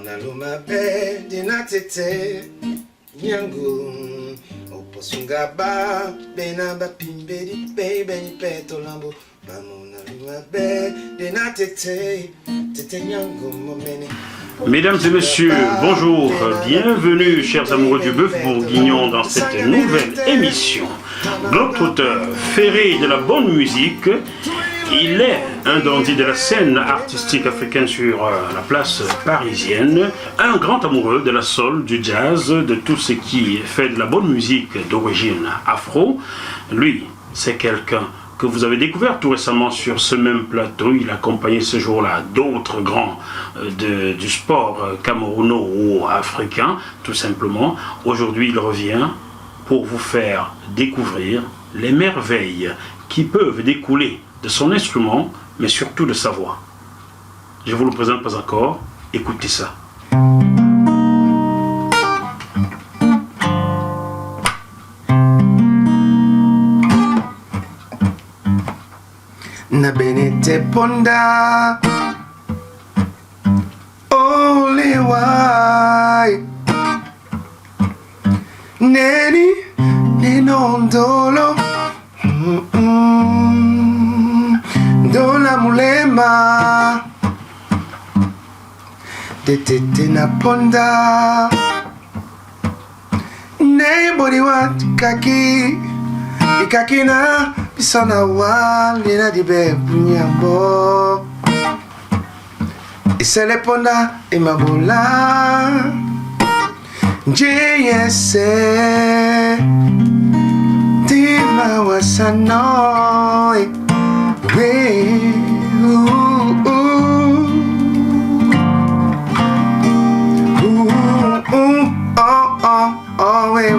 Bamona luma be dinatete nyangu oposunga ba bena ba pimbedi baby ni peto lambo bamona luma be dinatete tete nyangu momene. Mesdames et messieurs, bonjour, bienvenue chers amoureux du bœuf bourguignon dans cette nouvelle émission. Globe-trotteur, ferré de la bonne musique, il est un dandy de la scène artistique africaine sur la place parisienne, un grand amoureux de la soul, du jazz, de tout ce qui fait de la bonne musique d'origine afro. Lui, c'est quelqu'un que vous avez découvert tout récemment sur ce même plateau. Il accompagnait ce jour-là d'autres grands du sport camerouno ou africain, tout simplement. Aujourd'hui, il revient pour vous faire découvrir les merveilles qui peuvent découler de son instrument, mais surtout de sa voix. Je vous le présente pas encore, écoutez ça. Na benete ponda ole wai neni nenondolo dola mulema detete na ponda ne body wat kaki ikakina bisana wali na dibe bunyambo isele ponda imabula njeyese tima wasanoi we oh oh oh we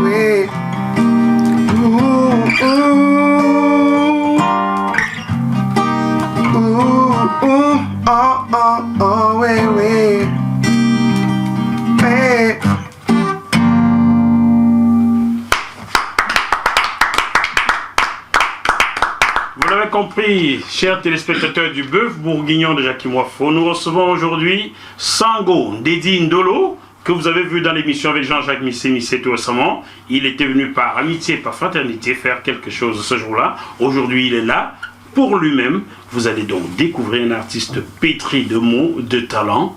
Vous l'avez compris, chers téléspectateurs du bœuf bourguignon de Jackie Moifo, nous recevons aujourd'hui Sango Ndedi Ndolo, que vous avez vu dans l'émission avec Jean-Jacques Missé tout récemment. Il était venu par amitié, par fraternité, faire quelque chose ce jour-là. Aujourd'hui, il est là pour lui-même. Vous allez donc découvrir un artiste pétri de mots, de talent.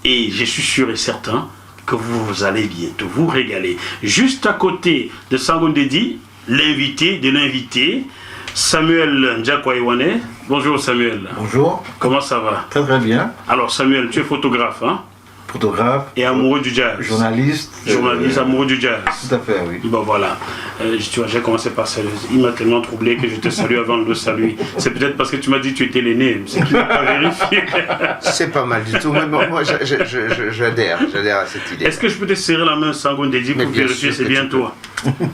Et je suis sûr et certain que vous allez bientôt vous régaler. Juste à côté de Sango Ndedi, l'invité de l'invité, Samuel Ndiakwa-Iwane. Bonjour Samuel. Bonjour. Comment ça va? Très très bien. Alors Samuel, tu es photographe, hein? Photographe. Et amoureux du jazz. Journaliste. Journaliste, amoureux du jazz. Tout à fait, oui. Bon voilà, tu vois, j'ai commencé par saluer. Il m'a tellement troublé que je te salue avant de le saluer. C'est peut-être parce que tu m'as dit que tu étais l'aîné, c'est qu'il n'a pas vérifié. C'est pas mal du tout, mais bon, moi j'adhère à cette idée. Est-ce que je peux te serrer la main, Sango Ndedi, pour vérifier c'est bien toi?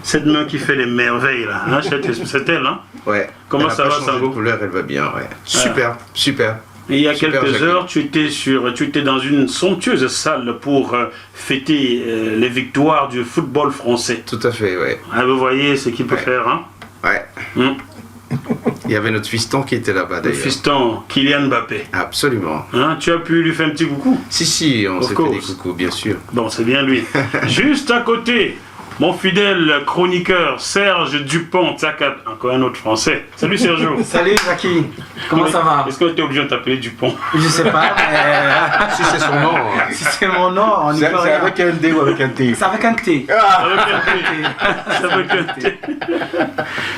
Cette main qui fait les merveilles là, hein, c'est elle, hein? Ouais. Comment ça va, Sango? La couleur, elle va bien, ouais. Super, super. Et il y a quelques heures, tu étais dans une somptueuse salle pour fêter les victoires du football français. Tout à fait, ouais. Ah, vous voyez ce qu'il peut faire, hein? Ouais. Il y avait notre fiston qui était là-bas d'ailleurs. Le fiston, Kylian Mbappé. Absolument. Hein, tu as pu lui faire un petit coucou? Si, on s'est fait des coucous, bien sûr. Bon, c'est bien lui. Juste à côté, mon fidèle chroniqueur Serge Dupont-Tsakat, encore un autre français. Salut Sergio. Salut Jackie, comment ça va? Est-ce qu'on était obligé de t'appeler Dupont? Je sais pas, mais... Si c'est son nom. Si c'est mon nom, on y C'est peut rien. avec un D ou avec un T? C'est avec un T. Avec un T.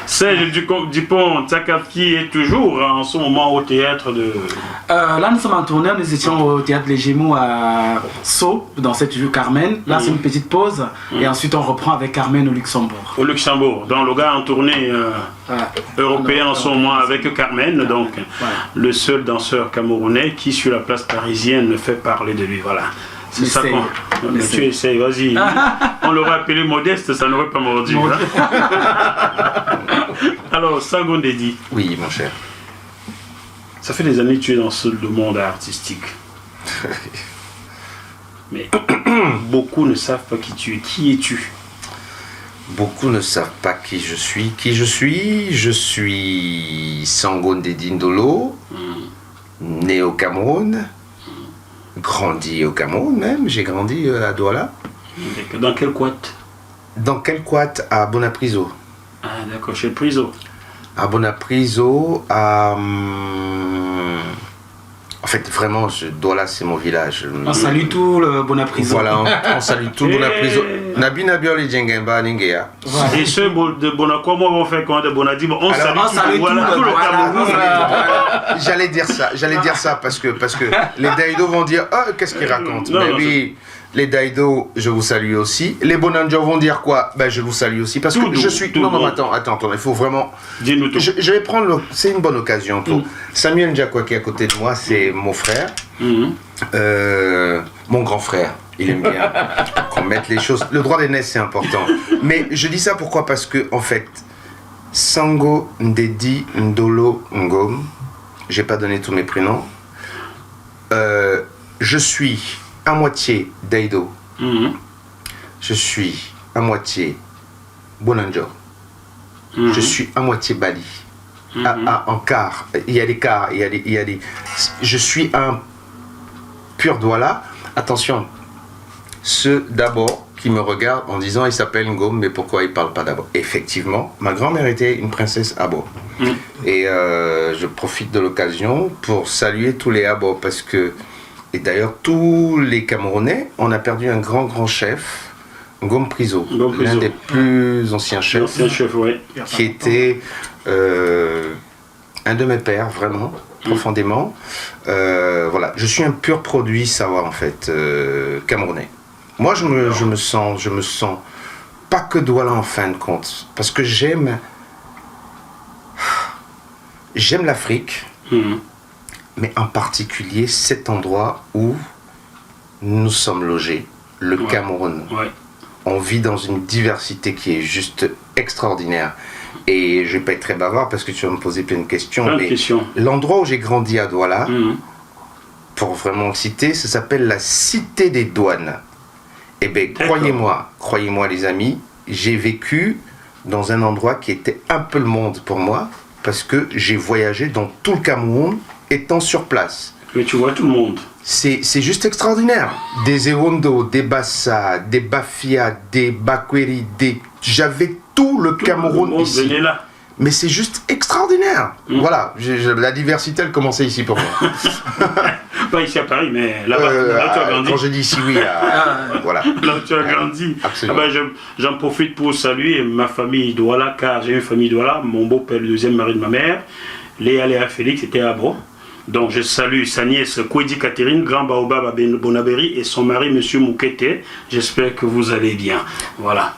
Serge Dupont-Tsakat qui est toujours en ce moment au théâtre de... Là, nous sommes en tournée, nous étions au théâtre Les Gémeaux à Sceaux, dans cette rue Carmen. Là, c'est une petite pause, et ensuite on reprend avec Carmen au Luxembourg. Au Luxembourg, dans le gars en tournée européen en ce moment avec Carmen, donc le seul danseur camerounais qui sur la place parisienne fait parler de lui, voilà. C'est ça qu'on... Mais tu essayes, vas-y. On l'aurait appelé Modeste, ça n'aurait pas mordu. Alors, Sango Ndedi. Oui, mon cher. Ça fait des années que tu es dans le monde artistique. Mais beaucoup ne savent pas qui tu es. Qui es-tu? Beaucoup ne savent pas qui je suis. Qui je suis? Je suis Sango Ndedi Ndolo, né au Cameroun, grandi au Cameroun même, j'ai grandi à Douala. Dans quel quat? Dans quel quat? À Bonapriso. Ah d'accord, chez le Priso. À Bonapriso, en fait, vraiment, Douala, c'est mon village. On salue tout le Bonapriso. Voilà, on salue tout le Bonapriso. Nabi Nabioli Djengemba Ningea. Et ceux de Bonacqua, moi, on fait quand de Bonadi, on salue salue tout le Cameroun. J'allais dire ça parce que les Daïdo vont dire oh, qu'est-ce qu'ils racontent. Non, Mais non, oui, les Daïdo, je vous salue aussi. Les Bonanjo vont dire quoi? Ben je vous salue aussi parce que je suis. Non, attends, il faut vraiment. Dis-nous tout. Je vais prendre c'est une bonne occasion pour Samuel Ndiakwa qui est à côté de moi, c'est mon frère, mon grand frère. Il aime bien qu'on mette les choses. Le droit d'aînesse, c'est important. Mais je dis ça pourquoi? Parce que, en fait, Sango Ndedi Ndolo Ngom, j'ai pas donné tous mes prénoms, je suis à moitié Daido, je suis à moitié Bonanjo, je suis à moitié Bali. En quart, il y a des quarts, il y a des... Je suis un pur Douala. Attention, ceux d'abord qui me regardent en disant il s'appelle Ngom, mais pourquoi il parle pas d'abord? Effectivement, ma grand-mère était une princesse Abo. Et je profite de l'occasion pour saluer tous les Abo parce que, et d'ailleurs tous les Camerounais, on a perdu un grand chef, Ngom Priso, l'un des plus anciens chefs, qui était un de mes pères, vraiment, profondément. Voilà, je suis un pur produit savoir en fait, camerounais. Moi, je me sens pas que Douala en fin de compte, parce que j'aime l'Afrique, mais en particulier cet endroit où nous sommes logés, le Cameroun. On vit dans une diversité qui est juste extraordinaire. Et je vais pas être très bavard parce que tu vas me poser plein de questions. Mais l'endroit où j'ai grandi à Douala, pour vraiment le citer, ça s'appelle la Cité des Douanes. Eh bien, croyez-moi les amis, j'ai vécu dans un endroit qui était un peu le monde pour moi, parce que j'ai voyagé dans tout le Cameroun étant sur place. Mais tu vois tout le monde. C'est juste extraordinaire. Des Ewondo, des Bassa, des Bafia, des Bakweri, j'avais tout le Cameroun ici. Là. Mais c'est juste extraordinaire. Voilà, la diversité, elle commençait ici pour moi. Pas ici à Paris, mais là-bas, là tu as grandi. Quand je dis ici, oui, voilà. Là tu as grandi. Absolument. J'en profite pour saluer ma famille Douala, car j'ai une famille Douala. Mon beau-père, le deuxième mari de ma mère, Léa Félix, était à Bro. Donc je salue sa nièce Kwedi Catherine, Grand Baobab à Bonaberi, et son mari, Monsieur Moukete. J'espère que vous allez bien. Voilà.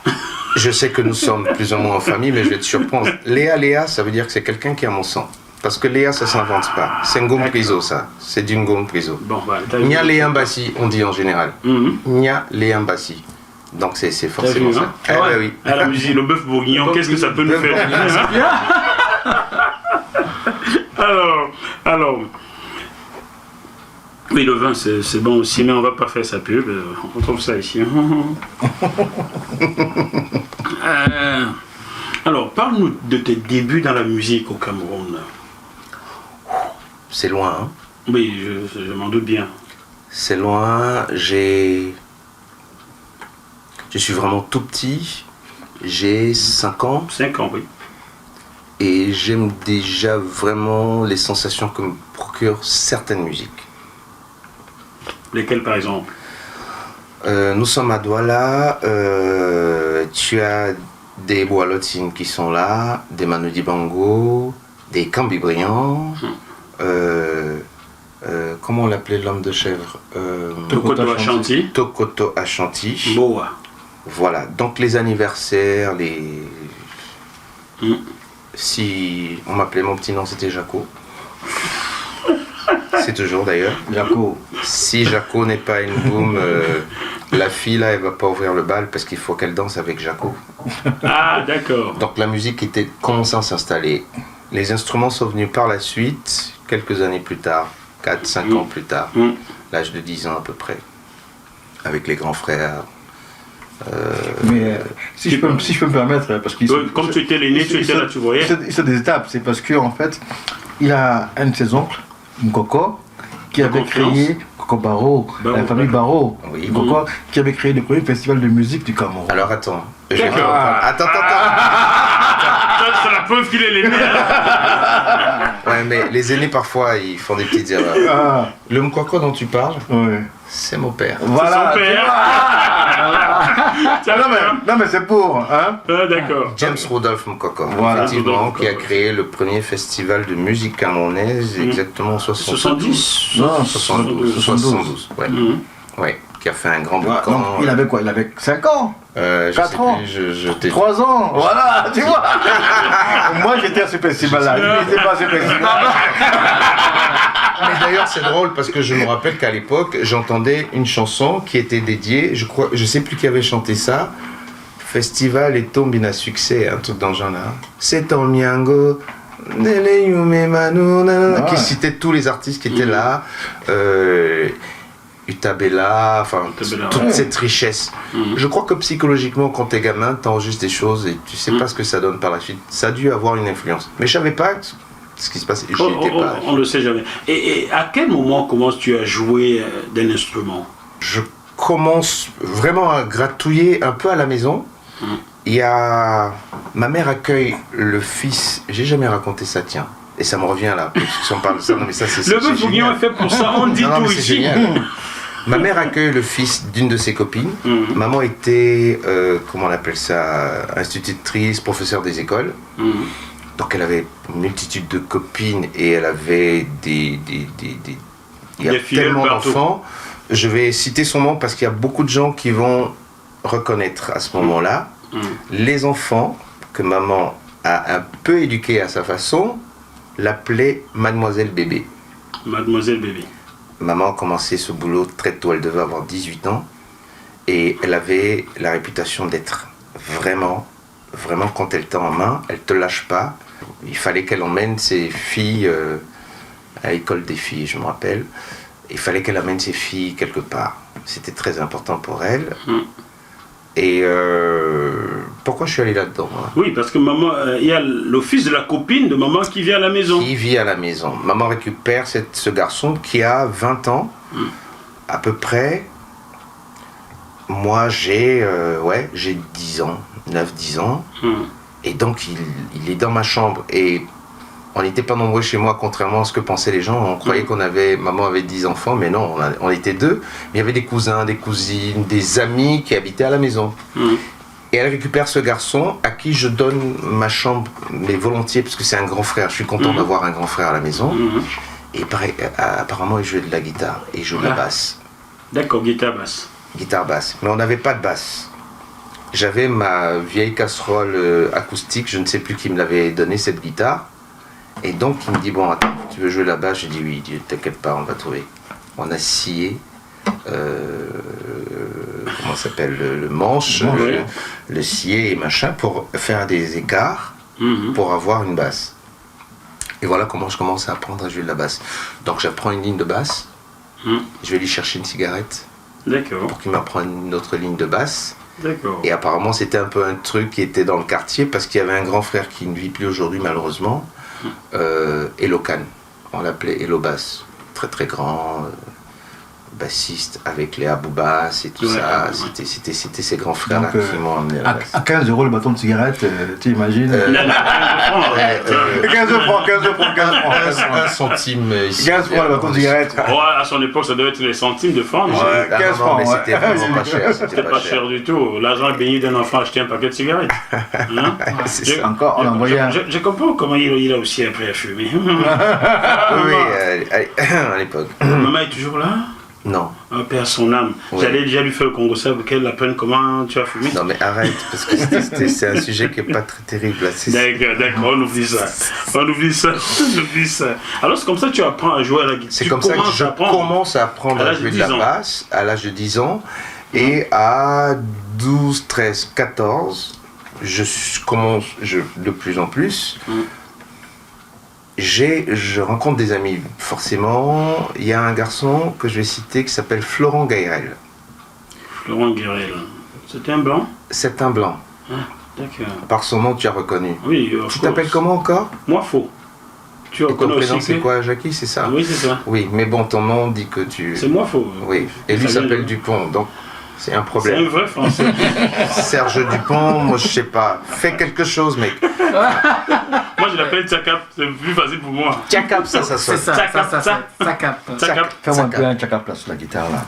Je sais que nous sommes plus ou moins en famille, mais je vais te surprendre. Léa, ça veut dire que c'est quelqu'un qui a mon sang. Parce que Léa, ça s'invente pas. C'est Ngom Priso, ça. C'est du Ngom Priso. Bon, Nya Léa Mbassi, on dit en général. Nya Léa Mbassi. Donc c'est forcément ça. Oui. À la musique, le bœuf bourguignon, qu'est-ce que ça peut nous faire? Alors, oui, le vin c'est bon aussi, mais on va pas faire sa pub, on trouve ça ici. Alors, parle-nous de tes débuts dans la musique au Cameroun. C'est loin, hein? Oui, je m'en doute bien. C'est loin, je suis vraiment tout petit, j'ai 5 ans. 5 ans, oui. Et j'aime déjà vraiment les sensations que me procurent certaines musiques. Lesquelles, par exemple? Nous sommes à Douala, tu as des Boalotines qui sont là, des Manu Dibango, des Cambibrians, comment on l'appelait l'homme de chèvre? Tokoto Ashanti. Tokoto Ashanti. Boa. Voilà, donc les anniversaires, Si on m'appelait, mon petit nom c'était Jaco. C'est toujours d'ailleurs. Jaco. Si Jaco n'est pas une boum, la fille là elle va pas ouvrir le bal parce qu'il faut qu'elle danse avec Jaco. Ah d'accord. Donc la musique était commençant à s'installer. Les instruments sont venus par la suite, quelques années plus tard, 4-5 ans plus tard, l'âge de 10 ans à peu près, avec les grands frères. Mais si je peux me permettre, parce qu'il comme tu étais l'aîné, tu étais là, tu voyais. C'est des étapes, c'est parce que en fait, il a un de ses oncles, Nkoko, qui avait créé Coco Barreau, la famille Barreau, Oui. Coco, qui avait créé le premier festival de musique du Cameroun. Alors attends. D'accord. Attends. C'est la preuve qu'il est l'aîné. Ouais, mais les aînés parfois ils font des petites erreurs. Ah, Le Mkwakwa dont tu parles, ouais. c'est mon père. Voilà. Son père. Tiens, Non mais c'est pour, hein. Ah, d'accord. James Rodolphe Mkwakwa, Voilà. effectivement, Rodolphe qui a Mkwakwa. créé le premier festival de musique camerounaise, exactement en 70. Non, 72. Ouais. Mhm. Ouais, qui a fait un grand Ouais, boucan. donc, il avait quoi? Il avait 5 ans, Je 4 sais ans. plus, je t'ai 3 ans, voilà, tu vois. Moi j'étais à ce festival-là, il n'était pas à ce festival. Mais d'ailleurs c'est drôle parce que je me rappelle qu'à l'époque j'entendais une chanson qui était dédiée, je sais plus qui avait chanté ça. Festival et Tombina Succès, un truc dans le genre là. C'est en Miango, Nele Yume Manu, nanana, qui citait tous les artistes qui étaient là. Utabella, enfin Utabella, toute ouais. cette richesse. Je crois que psychologiquement quand t'es gamin, t'enregistres des choses et tu sais pas ce que ça donne par la suite. Ça a dû avoir une influence. Mais je savais pas ce qui se passait. J'y étais pas. On le sait jamais. Et à quel moment commences-tu à jouer d'un instrument? Je commence vraiment à gratouiller un peu à la maison. Il y a... Ma mère accueille le fils... J'ai jamais raconté ça, tiens. Et ça me revient là. Si on parle de ça, non mais ça c'est... Le Bœuf Bourguignon est fait pour ça, on dit Non, tout mais c'est ici. génial. Ma mère accueille le fils d'une de ses copines. Maman était, comment on appelle ça, institutrice, professeure des écoles. Donc elle avait une multitude de copines et elle avait il y a Des fidèles tellement partout. d'enfants. Je vais citer son nom parce qu'il y a beaucoup de gens qui vont reconnaître à ce moment-là. Les enfants que maman a un peu éduqués à sa façon l'appelaient Mademoiselle Bébé. Mademoiselle Bébé. Maman a commencé ce boulot très tôt, elle devait avoir 18 ans et elle avait la réputation d'être vraiment quand elle t'a en main, elle te lâche pas. Il fallait qu'elle emmène ses filles à l'école des filles, je me rappelle. Il fallait qu'elle amène ses filles quelque part. C'était très important pour elle. Et pourquoi je suis allé là-dedans moi? Oui, parce que maman, il y a le fils de la copine de maman qui vit à la maison. Qui vit à la maison. Maman récupère ce garçon qui a 20 ans, à peu près. Moi, j'ai 10 ans, 9-10 ans. Et donc, il est dans ma chambre. Et on n'était pas nombreux chez moi, contrairement à ce que pensaient les gens. On croyait maman avait 10 enfants, mais non, on était 2. Mais il y avait des cousins, des cousines, des amis qui habitaient à la maison. Et elle récupère ce garçon à qui je donne ma chambre, mais volontiers, parce que c'est un grand frère. Je suis content d'avoir un grand frère à la maison. Et pareil, apparemment, il jouait de la guitare et il joue de la basse. D'accord, guitare basse. Guitare basse. Mais on n'avait pas de basse. J'avais ma vieille casserole acoustique, je ne sais plus qui me l'avait donné cette guitare. Et donc il me dit, bon attends, tu veux jouer la basse? J'ai dit oui, il dit, t'inquiète pas, on va trouver. On a scié, comment ça s'appelle, le manche, le scié et machin pour faire des écarts pour avoir une basse. Et voilà comment je commence à apprendre à jouer de la basse. Donc j'apprends une ligne de basse, je vais lui chercher une cigarette D'accord. pour qu'il m'apprenne une autre ligne de basse. D'accord. Et apparemment c'était un peu un truc qui était dans le quartier parce qu'il y avait un grand frère qui ne vit plus aujourd'hui malheureusement, Elocan, on l'appelait Elo Bass, très très grand, bassiste avec les Aboubas et tout ça. C'était ces grands frères là qui m'ont amené à la basse. À 15 € le bâton de cigarette, tu imagines 15 francs. 1 centime ici. 15 francs le bâton de cigarette. À son époque, ça devait être les centimes de francs. Ouais. 15 non, francs, mais ouais. c'était vraiment pas cher. C'était pas cher du tout. L'argent béni d'un enfant acheter un paquet de cigarettes. Hein? C'est Je- ça. Encore, on envoyait un... Je comprends comment il a aussi appris à fumer. Oui, à l'époque. Maman est toujours là? Non. Un père son âme. Ouais. J'allais déjà lui faire le Congo ça pour qu'elle apprenne comment tu as fumé. Non mais arrête, parce que c'est un sujet qui est pas très terrible. Là. D'accord, on oublie ça. On oublie ça. Alors c'est comme ça que tu apprends à jouer à la guitare. C'est comme ça que je commence à apprendre à jouer de la basse à l'âge de 10 ans. Et à 12, 13, 14, je commence de plus en plus. Je rencontre des amis, forcément. Il y a un garçon que je vais citer qui s'appelle Florent Gairel. Florent Gairel. C'était un blanc? C'est un blanc. D'accord. Par son nom, tu as reconnu. Oui, Tu t'appelles comment encore? Moi, faux. Tu Et ton reconnais prénom aussi c'est que... quoi, Jackie, c'est ça? Oui, c'est ça. Oui, mais bon, ton nom dit que tu... C'est moi, faux. Oui, et lui Ça vient s'appelle de- Dupont, donc c'est un C'est un problème. vrai français. Serge Dupont, moi je sais pas, fais quelque chose, mec. Moi, je l'appelle Tchakap, c'est plus facile pour moi. Tchakap, ça C'est sonne. ça, ça capte. Tchakap. Fais-moi un peu un tchakap là sur la guitare là.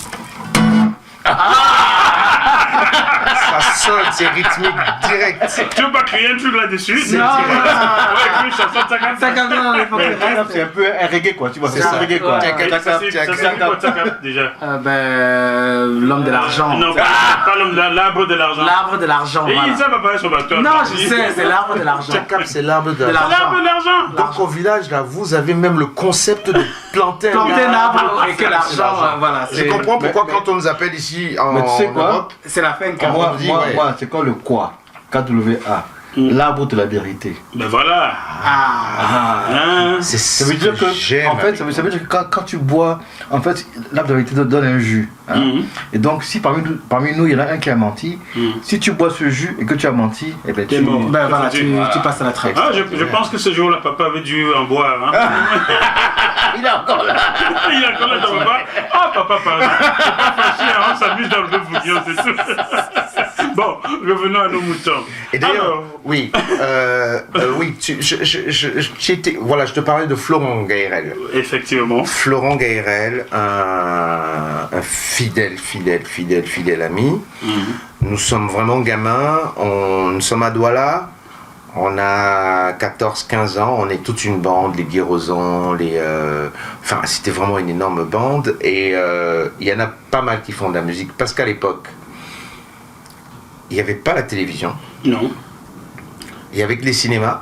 Ça sonne, c'est rythmique direct. Tu veux pas crier un truc là-dessus? C'est Non, direct. On va écrire une chanson Tchakap. Ça capte, non, il faut que Tchakap, c'est un peu un reggae quoi, tu vois, c'est C'est un ça. reggae quoi. Ouais. Tchakap, Ça, c'est tchakap. quoi Tchakap déjà? L'homme de l'argent. Non, pas l'homme de l'arbre de l'argent. L'arbre de l'argent, Et voilà. ça va pas sur bateau. Non, je sais, c'est l'arbre de l'argent. Tchakap, c'est l'arbre de De l'argent. L'arbre de l'argent. Donc au village, là, vous avez même le concept de planter un Planter un arbre. arbre et que l'argent, voilà. Je c'est- comprends pourquoi mais- quand on nous appelle ici en Mais tu sais quoi Europe, C'est la fin Ah, quand Moi, dit, ouais. c'est quoi le quoi? KWA. L'arbre de la vérité. Ben voilà. Ah, Hein? c'est Ça veut dire que, j'aime. en fait, ça veut dire que quand tu bois, en fait, l'arbre de la vérité donne un jus. Hein. Mhm. Et donc, si parmi nous, il y en a un qui a menti, Mhm. si tu bois ce jus et que tu as menti, eh ben, T'es tu... mort. ben voilà, Voilà. tu passes à la trappe. Ah, je pense que ce jour-là, papa avait dû en boire. Hein? Il est encore là. Il a encore là ton papa. Ah, papa, pardon. C'est pas fâché, hein, on s'amuse dans le bœuf bourguignon, c'est tout. Bon, revenons à nos moutons. Et d'ailleurs, Alors, oui, oui, voilà, je te parlais de Florent Gaërel. effectivement. Florent Gaërel, un fidèle ami. Nous sommes vraiment gamins, nous sommes à Douala, on a 14-15 ans, on est toute une bande, les Guérosans, enfin c'était vraiment une énorme bande et il y en a pas mal qui font de la musique parce qu'à l'époque, il n'y avait pas la télévision, Non. il y avait que les cinémas.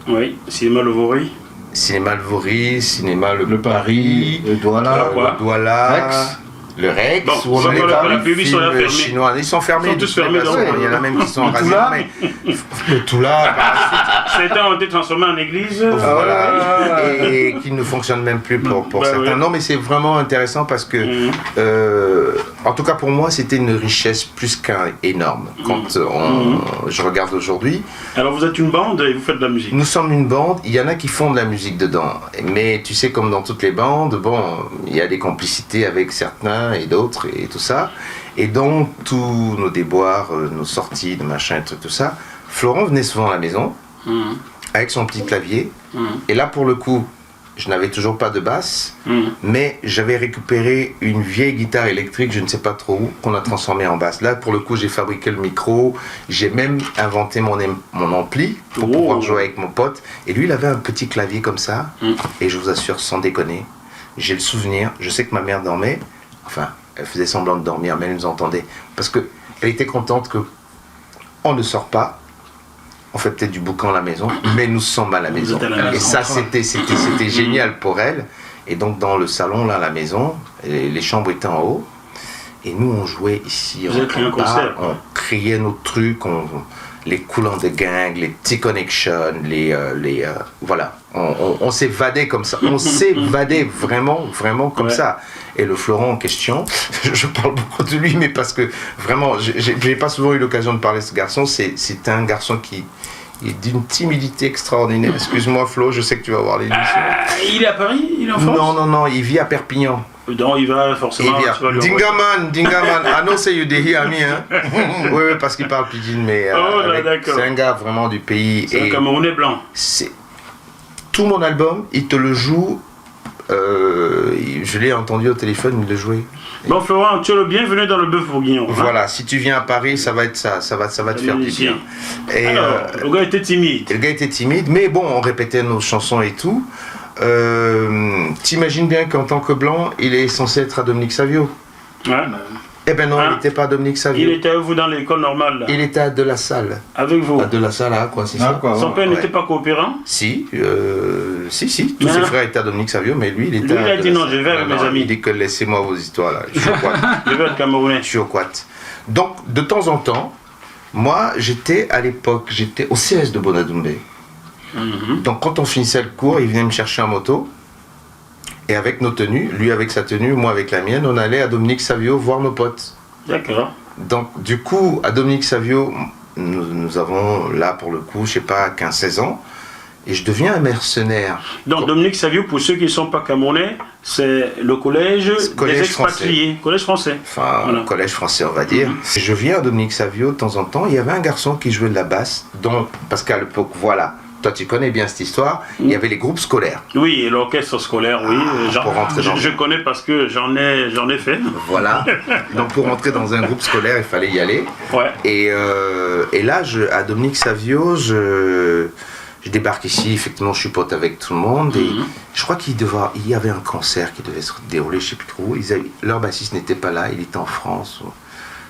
Oui, cinéma Le Vaury. Cinéma Le Vaury, cinéma Le Paris, le Douala, Quoi le Douala, Rex. le Rex, Bon, où on ça, a les voilà, parcs la pub, ils sont là films fermés. chinois. Ils sont fermés. Ils sont de tous toute fermés, façon. donc. Il y en a même qui sont rasés. Toula. Mais le Toula, Certains ont été transformés en église. voilà, et qui ne fonctionnent même plus pour Bah certains. ouais. Non, mais c'est vraiment intéressant parce que, Mhm. en tout cas pour moi, c'était une richesse plus qu'un énorme. Quand je regarde aujourd'hui, Alors vous êtes une bande et vous faites de la musique. nous sommes une bande, il y en a qui font de la musique dedans. Mais tu sais, comme dans toutes les bandes, bon, il y a des complicités avec certains et d'autres et tout ça. Et donc, tous nos déboires, nos sorties, nos machins, trucs, tout ça, Florent venait souvent à la maison Mhm. avec son petit clavier. Mhm. Et là, pour le coup, je n'avais toujours pas de basse, Mhm. mais j'avais récupéré une vieille guitare électrique, je ne sais pas trop où, qu'on a transformée en basse. Là, pour le coup, j'ai fabriqué le micro, j'ai même inventé mon ampli pour Oh. pouvoir jouer avec mon pote. Et lui, il avait un petit clavier comme ça, et je vous assure, sans déconner, j'ai le souvenir, je sais que ma mère dormait, enfin, elle faisait semblant de dormir, mais elle nous entendait, parce que elle était contente que on ne sort pas. On fait peut-être du boucan à la maison, mais nous sommes à la maison. êtes à la Et maison. ça, c'était génial pour elle. Et donc, dans le salon, là, à la maison, les chambres étaient en haut. Et nous, on jouait ici. Vous avez créé un en bas, concert, quoi. on criait nos trucs, les coulants de gang, les T-Connection, voilà. On s'évadait comme ça. On s'évadait vraiment comme Ouais. ça. Et le Florent en question, je parle beaucoup de lui, mais parce que vraiment, j'ai pas souvent eu l'occasion de parler de ce garçon. C'est un garçon qui est d'une timidité extraordinaire. Excuse-moi, Flo, je sais que tu vas voir l'émission. Il est à Paris? Il est en France? Non, il vit à Perpignan. Donc il va Il forcément. vit tu vas à lui envoyer- Dingaman, I know say you dey hear me, hein. Oui, parce qu'il parle pidgin, mais Oh là, d'accord. c'est un gars vraiment du pays. C'est un Et Camerounais blanc. c'est tout mon album, il te le joue. Je l'ai entendu au téléphone, il le jouait. Bon, Florent, tu es le bienvenu dans le bœuf bourguignon. hein. Voilà, si tu viens à Paris, ça va être ça va te faire du bien. Et Alors, le gars était timide. le gars était timide, mais bon, on répétait nos chansons et tout. T'imagines bien qu'en tant que blanc, il est censé être à Dominique Savio. Ouais. Eh ben non, Hein? il n'était pas à Dominique Il Savio. était avec vous dans l'école normale, là. Il était à De La Salle. Avec vous. À De La Salle, à quoi, c'est Ah, ça? quoi, Son ouais. père Ouais. n'était pas coopérant. Si. Tous Mais ses non. frères étaient à Dominique Savio, mais lui, il était Lui, à il a De dit La non, Salle. je vais avec mes Non, amis. Il dit que laissez-moi vos histoires là. Je suis au quad. Je veux être Camerounais. Je suis au quad. Donc, de temps en temps, moi, j'étais à l'époque, j'étais au CS de Bonadoumbé. Mhm. Donc, quand on finissait le cours, il venait me chercher en moto. Et avec nos tenues, lui avec sa tenue, moi avec la mienne, on allait à Dominique Savio voir nos potes. D'accord. Donc, du coup, à Dominique Savio, nous avons là, pour le coup, je sais pas, 15-16 ans. et je deviens un mercenaire. Donc Dominique Savio, pour ceux qui ne sont pas camerounais, c'est le collège des expatriés, collège français. Enfin, voilà. Collège français, on va dire. Je viens à Dominique Savio de temps en temps. Il y avait un garçon qui jouait de la basse, parce qu'à l'époque, voilà, toi tu connais bien cette histoire, il y avait les groupes scolaires. Oui, et l'orchestre scolaire, oui. Je connais parce que j'en ai fait. Voilà. Donc pour rentrer dans un groupe scolaire, il fallait y aller. Ouais. Et là, à Dominique Savio, je débarque ici, effectivement, je suis pote avec tout le monde. Et je crois qu'il y avait un concert qui devait se dérouler, je ne sais plus trop. Leur bassiste n'était pas là, il était en France.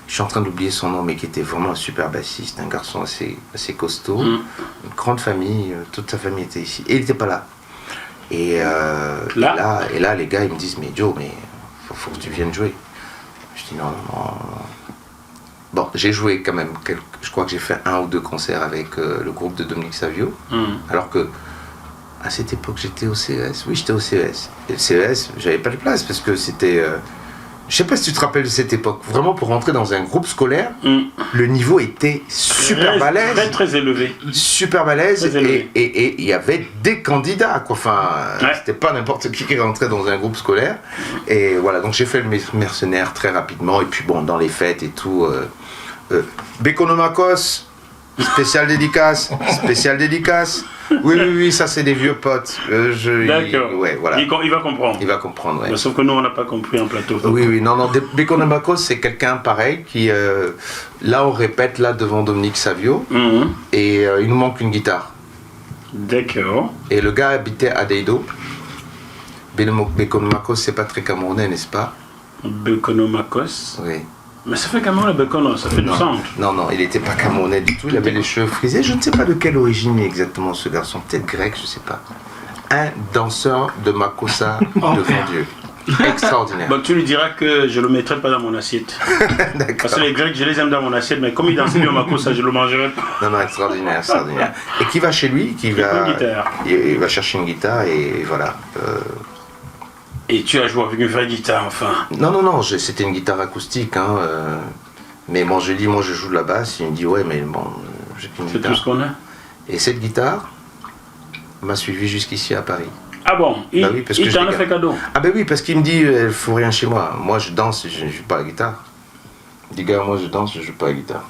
Je suis en train d'oublier son nom, mais qui était vraiment un super bassiste, un garçon assez costaud, une grande famille, toute sa famille était ici. Et il n'était pas là. Et là, les gars, ils me disent, mais Joe, mais faut que tu viennes jouer. Je dis non. Bon, j'ai joué quand même, je crois que j'ai fait 1 ou 2 concerts avec le groupe de Dominique Savio, alors que à cette époque j'étais au CES. Oui, j'étais au CES. Et le CES, j'avais pas de place parce que c'était... je sais pas si tu te rappelles de cette époque, vraiment pour rentrer dans un groupe scolaire, le niveau était super balèze. Très très élevé. Super balèze, et il y avait des candidats, quoi. Enfin, c'était pas n'importe qui rentrait dans un groupe scolaire. Et voilà, donc j'ai fait le mercenaire très rapidement, et puis bon, dans les fêtes et tout... Bekonomakos, spécial dédicace. Oui, ça c'est des vieux potes. D'accord. Ouais, voilà. Il va comprendre. Il va comprendre, ouais. Mais sauf que nous on n'a pas compris en plateau. Oui, non. Bekonomakos c'est quelqu'un pareil qui, là on répète là devant Dominique Savio, et il nous manque une guitare. D'accord. Et le gars habitait à Deido. Bekonomakos c'est pas très camerounais, n'est-ce pas? Bekonomakos. Oui. Mais ça fait Cameroun, le bacon, ça fait du centre. Non, il n'était pas camerounais du tout, il avait les cheveux frisés. Je ne sais pas de quelle origine exactement ce garçon, peut-être grec, je ne sais pas. Un danseur de Makossa devant Dieu. Extraordinaire. Bon, tu lui diras que je ne le mettrai pas dans mon assiette. D'accord. Parce que les Grecs, je les aime dans mon assiette, mais comme il dansait bien Makossa, je ne le mangerai pas. Non, extraordinaire. Et qui va chez lui, il va chercher une guitare et voilà. Et tu as joué avec une vraie guitare, enfin? Non, c'était une guitare acoustique, hein. Mais bon, je lui dis, moi je joue de la basse. Il me dit, ouais, mais bon, j'ai une guitare. C'est tout ce qu'on a. Et cette guitare m'a suivi jusqu'ici à Paris. Ah bon? Il t'en a fait cadeau? Ah ben oui, parce qu'il me dit, il faut rien chez moi. Moi je danse, je ne joue pas la guitare. Il dit, gars, moi je danse, je ne joue pas la guitare.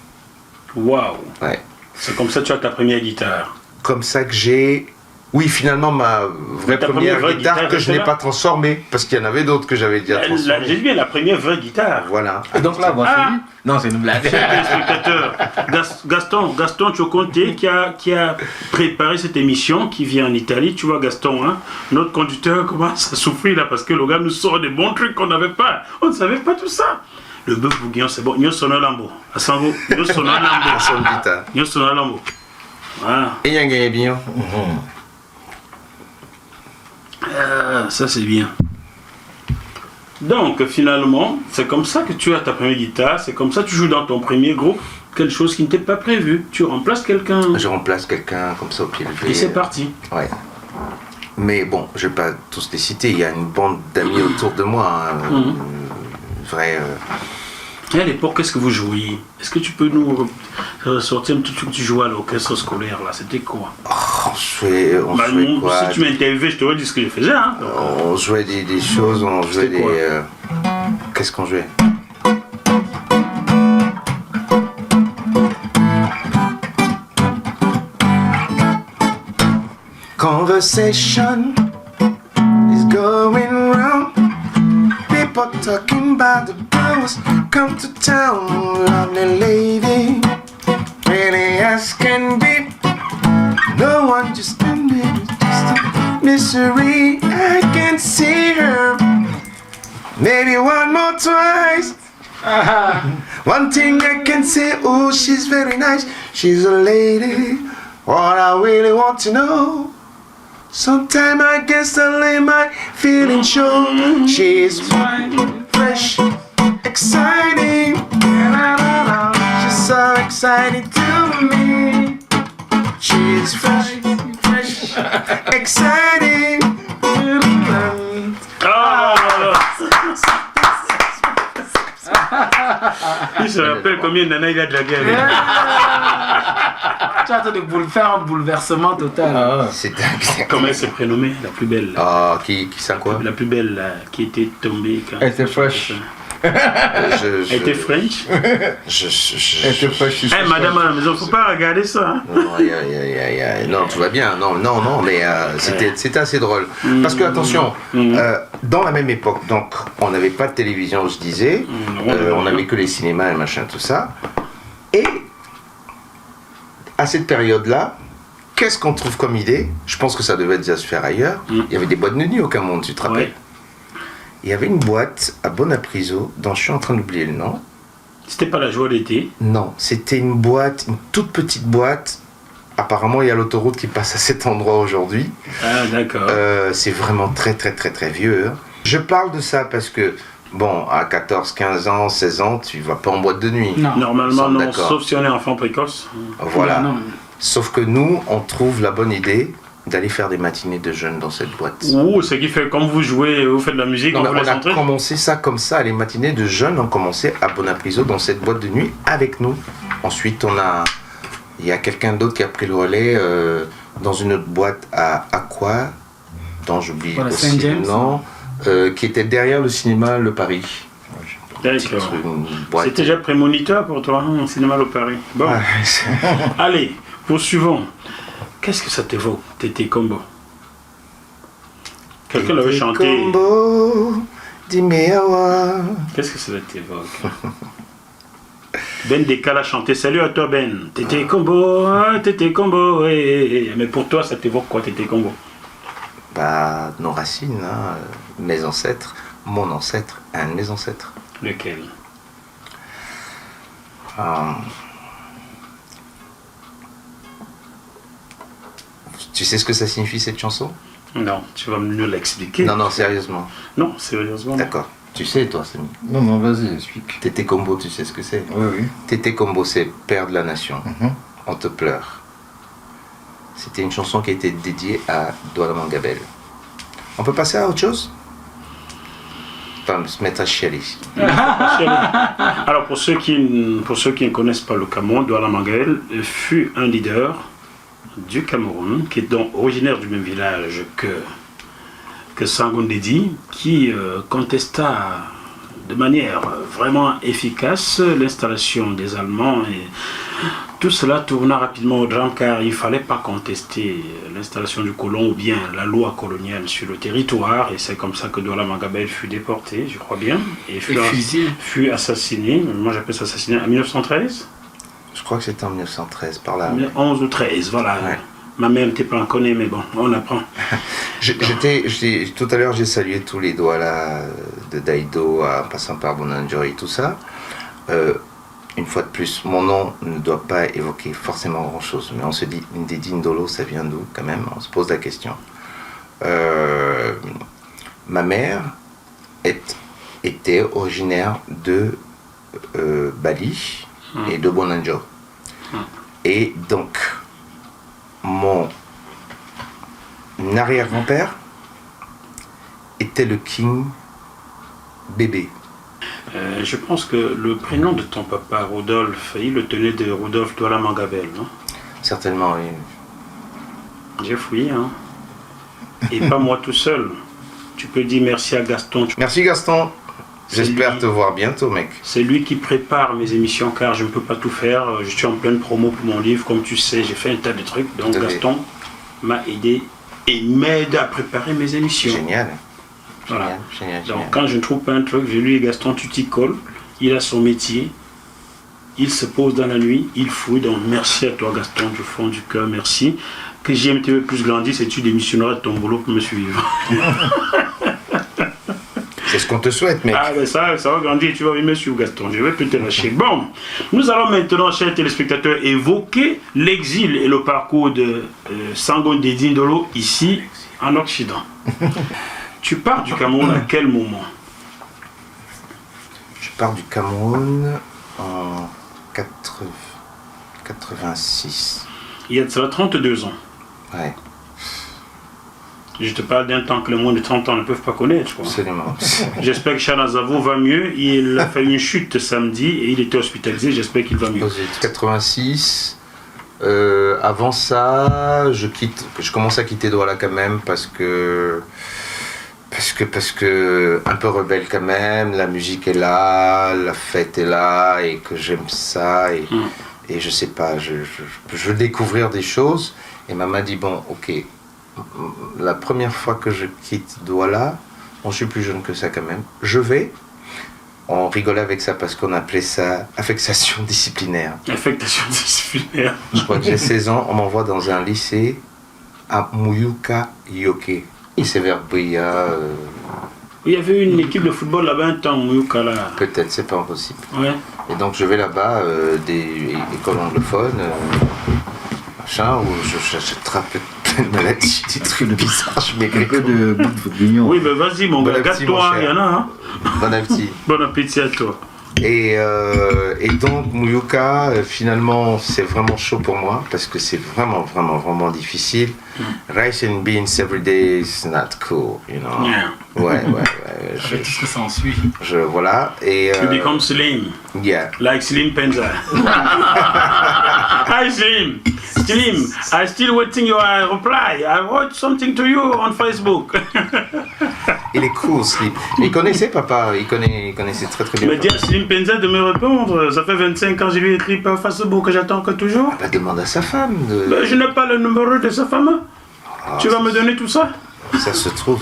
Waouh! Ouais. C'est comme ça que tu as ta première guitare? Comme ça que j'ai... Oui, finalement, ma première guitare que je n'ai pas transformée, parce qu'il y en avait d'autres que j'avais déjà transformées. J'ai dit bien la première vraie guitare. Voilà. Et donc là, non, c'est une blague. Téléspectateur, Gaston Choconté qui a préparé cette émission, qui vient en Italie. Tu vois, Gaston, hein, notre conducteur commence à souffrir là, parce que le gars nous sort des bons trucs qu'on n'avait pas. On ne savait pas tout ça. Le bœuf bourguignon, c'est bon. Nous sommes lambo. À Sango. Nous sommes lambo. Nous sommes lambo. Voilà. Et il y a un gagné bien. Ça c'est bien. Donc finalement, c'est comme ça que tu as ta première guitare, c'est comme ça que tu joues dans ton premier groupe, quelque chose qui n'était pas prévu. Tu remplaces quelqu'un. Je remplace quelqu'un comme ça au pied levé. Et c'est parti. Ouais. Mais bon, je ne vais pas tous les citer, il y a une bande d'amis autour de moi. Une vraie... Et à l'époque, qu'est-ce que vous jouiez? Est-ce que tu peux nous sortir un petit truc que tu jouais à l'orchestre scolaire là? C'était quoi? On jouait quoi? Si tu m'interviewais, je t'aurais dit ce que je faisais. Hein, on jouait des choses, on jouait des... Qu'est-ce qu'on jouait? Conversation is going round. People talking about the girls come to town. Lovely lady, really as can be. No one just a minute, just a misery. I can see her. Maybe one more twice. One thing I can say, oh, she's very nice. She's a lady. What I really want to know. Sometime I guess I'll let my feelings show. She's fresh, exciting. She's so exciting to me. She's fresh, exciting. Il se rappelle combien de nanas il a dragué avec. Tu as en train de faire un bouleversement total. C'est dingue. Comment elle s'est prénommée, la plus belle? Ah, qui ça quoi? La plus belle, là, qui était tombée quand Elle était fraîche. Elle était French. Elle était fraîche. Madame à la maison, faut pas regarder ça. Hein. Non, tout va bien. Non, mais c'était assez drôle. Parce que, attention, dans la même époque, donc, on n'avait pas de télévision, je disais, on n'avait que les cinémas et machin, tout ça. Et, à cette période-là, qu'est-ce qu'on trouve comme idée? Je pense que ça devait déjà se faire ailleurs. Il y avait des boîtes de nuit au Cameroun, tu te rappelles? Ouais. Il y avait une boîte à Bonapriso, dont je suis en train d'oublier le nom. C'était pas la joie d'été. Non, c'était une boîte, une toute petite boîte. Apparemment, il y a l'autoroute qui passe à cet endroit aujourd'hui. Ah, d'accord. C'est vraiment très, très, très, très vieux. Hein. Je parle de ça parce que, bon, à 14, 15 ans, 16 ans, tu vas pas en boîte de nuit. Non. Normalement, non, sauf si on est enfant précoce. Voilà. Non. Sauf que nous, on trouve la bonne idée d'aller faire des matinées de jeunes dans cette boîte. Ouh, ce qui fait, comme vous jouez, vous faites de la musique, Non, on vous on laisse a entrer. commencé ça comme ça, les matinées de jeunes ont commencé à Bonapriso dans cette boîte de nuit avec nous. Ensuite, il y a quelqu'un d'autre qui a pris le relais dans une autre boîte à Aqua, dont j'oublie Voilà, aussi Saint James. le nom, qui était derrière le cinéma Le Paris. D'accord. Une boîte. C'était déjà prémonitoire pour toi, hein, au cinéma Le Paris. Bon, Ah, allez, poursuivons. Qu'est-ce que ça t'évoque, Tété Combo? Quelqu'un l'avait chanté. Combo, Dimeawa. Qu'est-ce que ça t'évoque? Ben Deka l'a chanté. Salut à toi, Ben. Tété Combo, Tété Combo. Mais pour toi, ça t'évoque quoi, Tété Combo? Bah, nos racines, hein, mes ancêtres, mon ancêtre, un de mes ancêtres. Lequel? Tu sais ce que ça signifie cette chanson? Non, tu vas me l'expliquer. Non, sérieusement. Non, sérieusement. D'accord. Tu sais, toi, Samy. Non, vas-y, explique. Tété Combo, tu sais ce que c'est? Oui. Tété Combo, c'est père de la nation. Mhm. On te pleure. C'était une chanson qui a été dédiée à Douala Mangabel. On peut passer à autre chose? Enfin, se mettre à chialer. Alors, pour ceux qui ne connaissent pas le Cameroun, Douala Mangabel fut un leader du Cameroun, qui est donc originaire du même village que Sango Ndédi, qui contesta de manière vraiment efficace l'installation des Allemands. Et tout cela tourna rapidement au drame, car il ne fallait pas contester l'installation du colon ou bien la loi coloniale sur le territoire. Et c'est comme ça que Douala Mangabel fut déporté, je crois bien, et fut assassiné. Moi j'appelle ça assassiné en 1913. Je crois que c'était en 1913, par là. 11 ou 13, voilà. Ouais. Ma mère n'était pas en connaît, mais bon, on apprend. Tout à l'heure, j'ai salué tous les Douala de Daido, en passant par Bonanjo et tout ça. Une fois de plus, mon nom ne doit pas évoquer forcément grand-chose, mais on se dit Ndédi Ndolo, ça vient d'où quand même? On se pose la question. Ma mère était originaire de Bali et de Bonanjo. Et donc, mon arrière-grand-père était le King Bébé. Je pense que le prénom de ton papa, Rodolphe, il le tenait de Rodolphe Douala Mangabel, non? Certainement, oui. J'ai fouillé, hein. Et pas moi tout seul. Tu peux dire merci à Gaston. Merci Gaston. J'espère lui. te voir bientôt, mec. C'est lui qui prépare mes émissions, car je ne peux pas tout faire. Je suis en pleine promo pour mon livre, comme tu sais, j'ai fait un tas de trucs. Donc Tout à fait. Gaston m'a aidé et m'aide à préparer mes émissions. Génial. Voilà. Génial. Donc quand je ne trouve pas un truc, je lui dis Gaston, tu t'y colles. Il a son métier. Il se pose dans la nuit, il fouille. Donc merci à toi Gaston, du fond du cœur, merci. Que JMTV plus grandisse et tu démissionneras de ton boulot pour me suivre. C'est ce qu'on te souhaite, mec. Ah ben ça va grandir, tu vas me suivre Gaston, je vais plus te lâcher. Bon, nous allons maintenant, chers téléspectateurs, évoquer l'exil et le parcours de Sango Ndédi Ndolo ici en Occident. Tu pars du Cameroun à quel moment? Je pars du Cameroun en 86. Il y a de cela 32 ans. Ouais, Je te parle d'un temps que les moins de 30 ans ne peuvent pas connaître, je crois. absolument. J'espère que Chanazavo va mieux. Il a fait une chute samedi et il était hospitalisé. J'espère qu'il va mieux. 86, Avant ça, je commence à quitter Douala quand même parce que un peu rebelle quand même, la musique est là, la fête est là et que j'aime ça et je sais pas, je veux découvrir des choses et maman dit bon ok, la première fois que je quitte Douala, je suis plus jeune que ça quand même, on rigolait avec ça parce qu'on appelait ça affectation disciplinaire. Affectation disciplinaire. Je crois que j'ai 16 ans, on m'envoie dans un lycée à Muyuka Yoke. Et c'est vers Bria. Il y avait une équipe de football là-bas un temps, Muyuka là. Peut-être, c'est pas impossible. Ouais. Et donc je vais là-bas, des écoles anglophones, machin, où j'attrape plein de maladies, des trucs bizarres, je maigris. Un peu de bourguignon. Oui, ben vas-y mon gars, gâte-toi, il y en a, hein. Bon appétit. Bon appétit à toi. Et donc Muyuka, finalement, c'est vraiment chaud pour moi parce que c'est vraiment, vraiment, vraiment difficile. Rice and beans every day is not cool, you know. Yeah. Ouais. Avec tout ce que ça en suit. Voilà. Et, You become Slim. yeah. Like Slim Penza. Hi Slim. Slim, I'm still waiting your reply. I wrote something to you on Facebook. Il est cool, Slim. Il connaissait papa, il connaissait très très bien. Mais dis à Slim Penza de me répondre. Ça fait 25 ans que je lui ai écrit par Facebook, j'attends que toujours. Bah, demande à sa femme. Ben, je n'ai pas le numéro de sa femme. Tu vas me donner tout ça? Ça se trouve.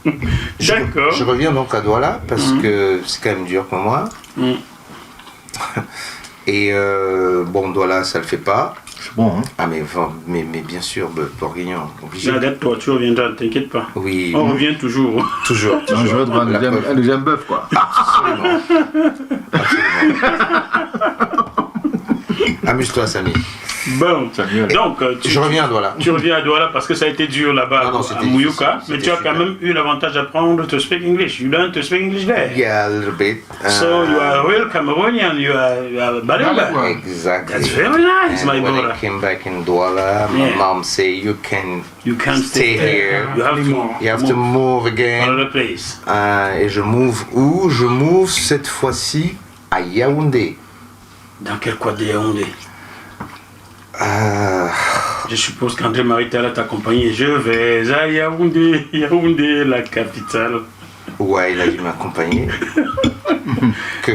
D'accord. Je reviens donc à Douala parce que c'est quand même dur pour moi. Et bon, Douala, ça le fait pas. C'est bon, hein. Ah, mais bien sûr, Bourguignon, obligé. Regarde-toi, tu reviendras, t'inquiète pas. Oui, On revient toujours. toujours. Un jour devant un deuxième bœuf, quoi. Absolument. Amuse-toi, Samy. Bon, Samuel. donc Je reviens à Douala. tu reviens à Douala parce que ça a été dur là-bas Non, à c'était Muyuka, difficile, mais tu as c'était quand même eu l'avantage d'apprendre to speak English. You learn to speak English there. Yeah, a little bit. So you are a real Cameroonian, you are Balinga. Exactly. That's very nice, And my when brother. I came back in Douala, my Yeah. mom said, you can't Stay here. You have You have to move again. another place. Et je move où? Je move cette fois-ci à Yaoundé. Dans quel coin de Yaoundé? Je suppose qu'André Marital t'a accompagné. Je vais à Yaoundé, Yaoundé, la capitale. Ouais, il a dû m'accompagner.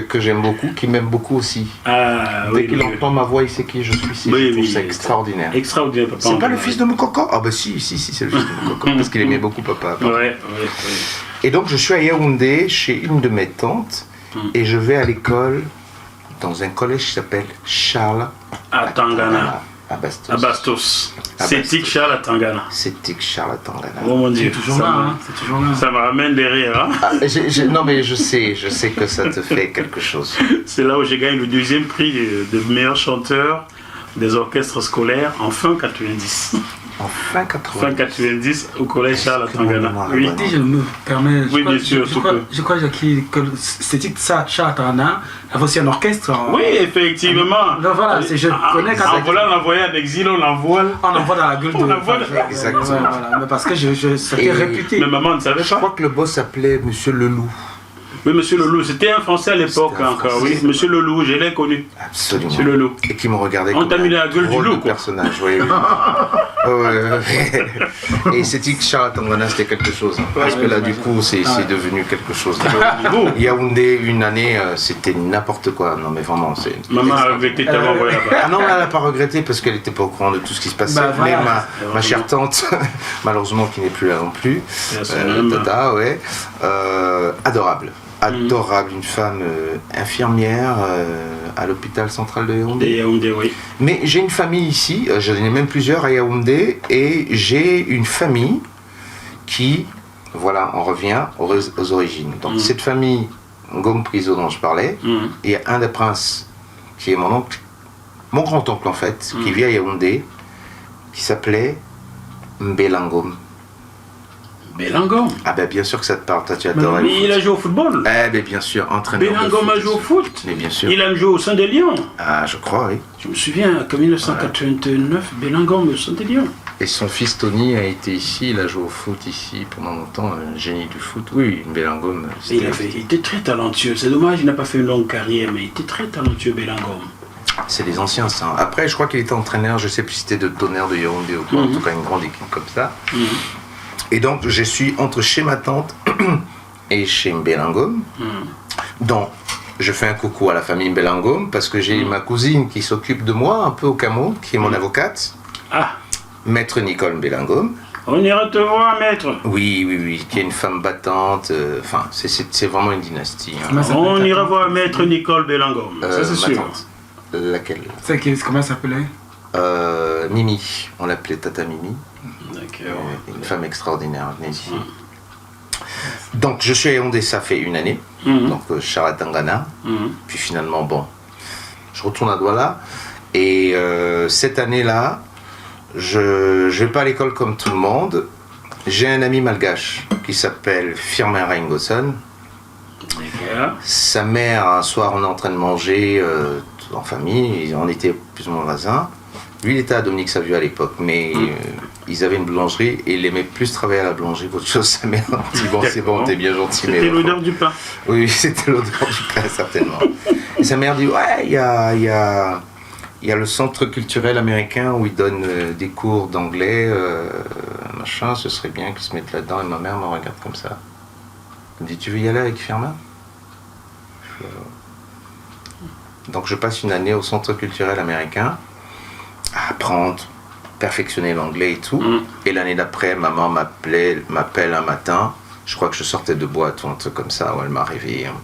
que j'aime beaucoup, qui m'aime beaucoup aussi. Ah, Dès oui, qu'il oui. entend ma voix, il sait qui je suis. C'est extraordinaire. Extraordinaire, papa. C'est pas le fils de Moukoko? Ah bah si, c'est le fils de Moukoko, parce qu'il aimait beaucoup papa. Ouais. Et donc je suis à Yaoundé, chez une de mes tantes, et je vais à l'école, dans un collège qui s'appelle Charles À Tangana. à Bastos. À Bastos. À C'est Bastos. Tic Charles à Tangana. C'est Tic Charles à Tangana. Oh mon Dieu. Toujours là, hein. C'est toujours là. Ça me ramène derrière. Hein. Ah, non mais je sais que ça te fait quelque chose. C'est là où j'ai gagné le deuxième prix de meilleur chanteur des orchestres scolaires en fin 90. En fin 80. Fin 90 au collège Charles à Tangana. Oui. Si je me permets, Oui, bien sûr, tu peux. je crois que c'est ça, Chartana, avait aussi un orchestre. Oui, effectivement. Donc voilà, je connais quand En volant l'envoyer en exil, on l'envoie. on envoie dans la gueule de. On envoie Exactement. Voilà, mais parce que c'était Et- réputé. Mais maman ne savait Je pas. crois que le boss s'appelait Monsieur Leloup. Oui, monsieur Leloup, c'était un Français à l'époque C'était un encore, Français. oui. Monsieur Leloup, je l'ai connu. Absolument. Monsieur Leloup. Et qui me regardait On comme t'a mis un la gueule du drôle loup, de quoi. personnage, oui. Ouais. Et c'est dit que Charles Tangana c'était quelque chose. Hein, parce que là du coup c'est devenu quelque chose. Yaoundé une année c'était n'importe quoi. Non mais vraiment c'est. Maman a regretté de t'avoir envoyé là-bas. Ah non, elle n'a pas regretté parce qu'elle n'était pas au courant de tout ce qui se passait. Bah, voilà. Mais ma chère tante, malheureusement qui n'est plus là non plus, Tata, ouais, adorable. Adorable, une femme infirmière à l'hôpital central de Yaoundé. Des Yaoundé, oui. Mais j'ai une famille ici, j'en ai même plusieurs à Yaoundé, et j'ai une famille qui, voilà, on revient aux origines. Donc cette famille Ngom Priso dont je parlais, il y a un des princes qui est mon oncle, mon grand-oncle en fait, qui vit à Yaoundé, qui s'appelait Mbelangom. Belangom. Ah ben bien sûr que ça te parle, toi tu adores. Mais il a joué au football. Eh ben bien sûr, entraîneur de Belangom foot. a joué au foot. Mais bien sûr. Il a joué au sein des Lions. Ah je crois, oui. Je me souviens qu'en 1989, Belangom au sein des Lions. Et son fils Tony a été ici, il a joué au foot ici pendant longtemps, un génie du foot. Oui, Belangom. Il était très talentueux. C'est dommage, il n'a pas fait une longue carrière, mais il était très talentueux, Belangom. C'est les anciens, ça. Après, je crois qu'il était entraîneur, je sais plus si c'était de Tonnerre de Yaoundé ou quoi, en tout cas une grande équipe comme ça. Et donc, je suis entre chez ma tante et chez Mbelangom. Donc, je fais un coucou à la famille Mbelangom parce que j'ai ma cousine qui s'occupe de moi un peu au Cameroun, qui est mon avocate. Ah, Maître Nicole Mbelangom. on ira te voir, maître. Oui, qui est une femme battante. Enfin, c'est vraiment une dynastie. Hein. On ira voir maître Nicole Belangom. Ça, c'est ma sûr. tante. Laquelle Comment elle s'appelait? Mimi. On l'appelait Tata Mimi. D'accord. Une femme extraordinaire. Venez ici. Donc, je suis à Yaoundé, ça fait une année. Donc, Charatangana. Puis finalement, bon, je retourne à Douala. Et cette année-là, je vais pas à l'école comme tout le monde. J'ai un ami malgache qui s'appelle Firmin Raingoson. Sa mère, un soir, on est en train de manger en famille. On était plus ou moins voisins. Lui, il était à Dominique Savio à l'époque, mais ils avaient une boulangerie et il aimait plus travailler à la boulangerie qu'autre chose. Sa mère dit bon, c'est bon, t'es bien gentil. C'était l'odeur du pain. Oui, c'était l'odeur du pain, certainement. Et sa mère dit ouais, il y a le centre culturel américain où ils donnent des cours d'anglais, machin, ce serait bien qu'ils se mettent là-dedans. Et ma mère me regarde comme ça. Elle me dit tu veux y aller avec Firmin? Donc je passe une année au centre culturel américain à apprendre, perfectionner l'anglais et tout. Et l'année d'après, maman m'appelle un matin. Je crois que je sortais de boîte ou un truc comme ça, où elle m'a réveillé. Elle me